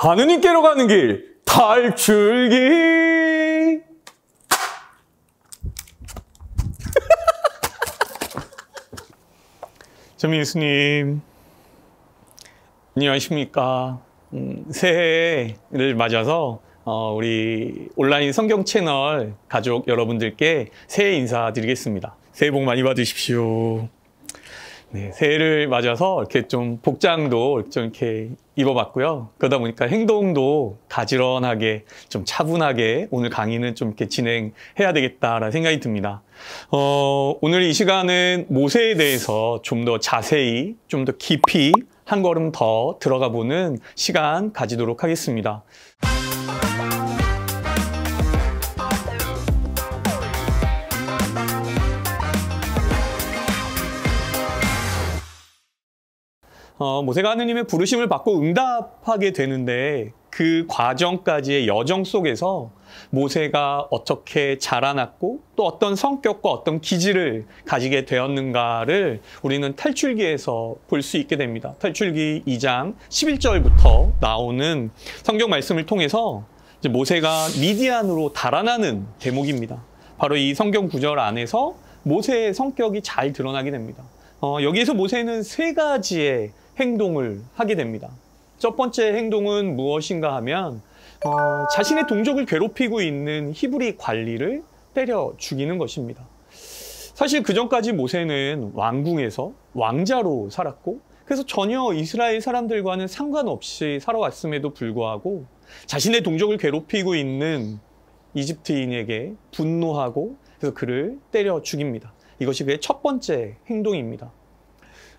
하느님께로 가는 길 탈출기. 전민수님 안녕하십니까. 새해를 맞아서 우리 온라인 성경 채널 가족 여러분들께 새해 인사드리겠습니다. 새해 복 많이 받으십시오. 네, 새해를 맞아서 이렇게 좀 복장도 좀 이렇게 입어봤고요. 그러다 보니까 행동도 가지런하게 좀 차분하게 오늘 강의는 좀 이렇게 진행해야 되겠다라는 생각이 듭니다. 오늘 이 시간은 모세에 대해서 좀 더 자세히, 좀 더 깊이 한 걸음 더 들어가 보는 시간 가지도록 하겠습니다. 모세가 하느님의 부르심을 받고 응답하게 되는데 그 과정까지의 여정 속에서 모세가 어떻게 자라났고 또 어떤 성격과 어떤 기질을 가지게 되었는가를 우리는 탈출기에서 볼 수 있게 됩니다. 탈출기 2장 11절부터 나오는 성경 말씀을 통해서 이제 모세가 미디안으로 달아나는 대목입니다. 바로 이 성경 구절 안에서 모세의 성격이 잘 드러나게 됩니다. 여기에서 모세는 세 가지의 행동을 하게 됩니다. 첫 번째 행동은 무엇인가 하면 자신의 동족을 괴롭히고 있는 히브리 관리를 때려 죽이는 것입니다. 사실 그전까지 모세는 왕궁에서 왕자로 살았고 그래서 전혀 이스라엘 사람들과는 상관없이 살아왔음에도 불구하고 자신의 동족을 괴롭히고 있는 이집트인에게 분노하고 그래서 그를 때려 죽입니다. 이것이 그의 첫 번째 행동입니다.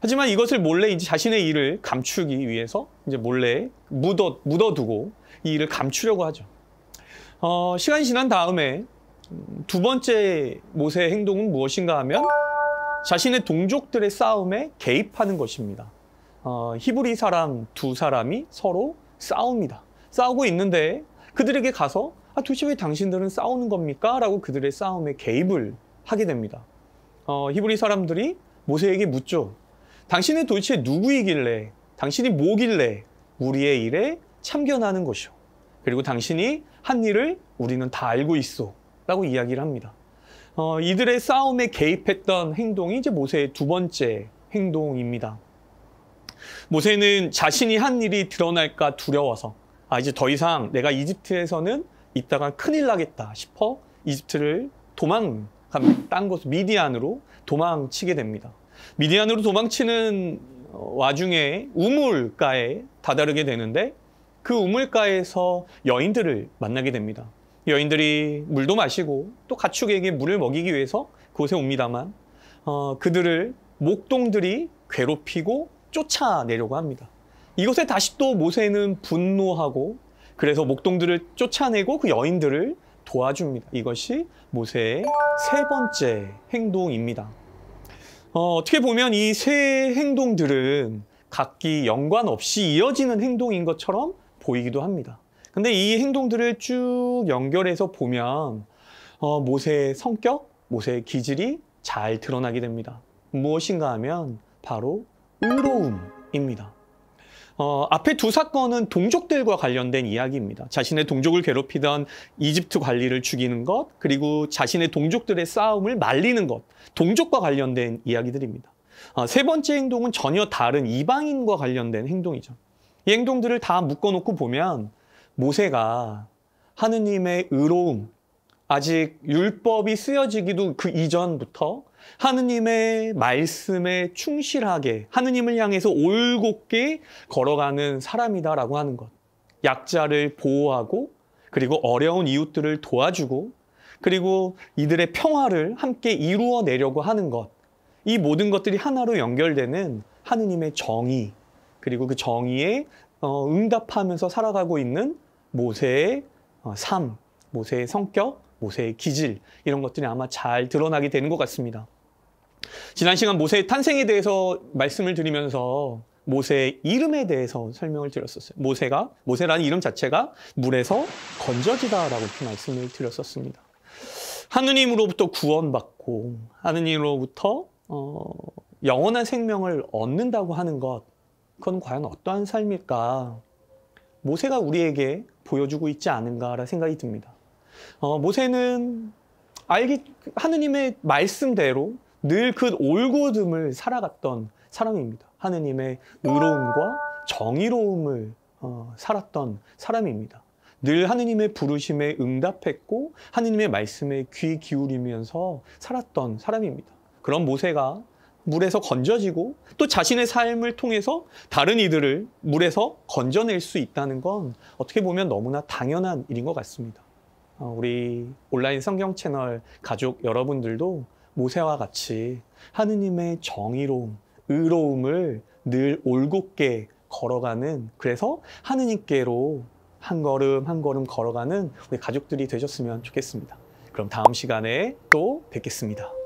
하지만 이것을 몰래 이제 자신의 일을 감추기 위해서 이제 몰래 묻어두고 이 일을 감추려고 하죠. 시간이 지난 다음에 두 번째 모세의 행동은 무엇인가 하면 자신의 동족들의 싸움에 개입하는 것입니다. 히브리 사람 두 사람이 서로 싸웁니다. 싸우고 있는데 그들에게 가서 도대체 왜 당신들은 싸우는 겁니까? 라고 그들의 싸움에 개입을 하게 됩니다. 히브리 사람들이 모세에게 묻죠. 당신은 도대체 누구이길래, 당신이 뭐길래 우리의 일에 참견하는 것이오. 그리고 당신이 한 일을 우리는 다 알고 있어. 라고 이야기를 합니다. 이들의 싸움에 개입했던 행동이 이제 모세의 두 번째 행동입니다. 모세는 자신이 한 일이 드러날까 두려워서 이제 더 이상 내가 이집트에서는 있다가 큰일 나겠다 싶어 이집트를 딴 곳 미디안으로 도망치게 됩니다. 미디안으로 도망치는 와중에 우물가에 다다르게 되는데 그 우물가에서 여인들을 만나게 됩니다. 여인들이 물도 마시고 또 가축에게 물을 먹이기 위해서 그곳에 옵니다만 그들을 목동들이 괴롭히고 쫓아내려고 합니다. 이것에 다시 또 모세는 분노하고 그래서 목동들을 쫓아내고 그 여인들을 도와줍니다. 이것이 모세의 세 번째 행동입니다. 어떻게 보면 이 세 행동들은 각기 연관 없이 이어지는 행동인 것처럼 보이기도 합니다. 근데 이 행동들을 쭉 연결해서 보면 모세의 성격, 모세의 기질이 잘 드러나게 됩니다. 무엇인가 하면 바로 의로움입니다. 앞에 두 사건은 동족들과 관련된 이야기입니다. 자신의 동족을 괴롭히던 이집트 관리를 죽이는 것, 그리고 자신의 동족들의 싸움을 말리는 것, 동족과 관련된 이야기들입니다. 세 번째 행동은 전혀 다른 이방인과 관련된 행동이죠. 이 행동들을 다 묶어놓고 보면 모세가 하느님의 의로움, 아직 율법이 쓰여지기도 그 이전부터 하느님의 말씀에 충실하게 하느님을 향해서 올곧게 걸어가는 사람이다라고 하는 것. 약자를 보호하고 그리고 어려운 이웃들을 도와주고 그리고 이들의 평화를 함께 이루어내려고 하는 것. 이 모든 것들이 하나로 연결되는 하느님의 정의 그리고 그 정의에 응답하면서 살아가고 있는 모세의 삶, 모세의 성격, 모세의 기질 이런 것들이 아마 잘 드러나게 되는 것 같습니다. 지난 시간 모세의 탄생에 대해서 말씀을 드리면서 모세의 이름에 대해서 설명을 드렸었어요. 모세라는 이름 자체가 물에서 건져지다라고 이렇게 말씀을 드렸었습니다. 하느님으로부터 구원받고 하느님으로부터 영원한 생명을 얻는다고 하는 것, 그건 과연 어떠한 삶일까? 모세가 우리에게 보여주고 있지 않은가라는 생각이 듭니다. 모세는 하느님의 말씀대로 늘 그 올곧음을 살아갔던 사람입니다. 하느님의 의로움과 정의로움을 살았던 사람입니다. 늘 하느님의 부르심에 응답했고 하느님의 말씀에 귀 기울이면서 살았던 사람입니다. 그런 모세가 물에서 건져지고 또 자신의 삶을 통해서 다른 이들을 물에서 건져낼 수 있다는 건 어떻게 보면 너무나 당연한 일인 것 같습니다. 우리 온라인 성경 채널 가족 여러분들도 모세와 같이 하느님의 정의로움, 의로움을 늘 올곧게 걸어가는, 그래서 하느님께로 한 걸음 한 걸음 걸어가는 우리 가족들이 되셨으면 좋겠습니다. 그럼 다음 시간에 또 뵙겠습니다.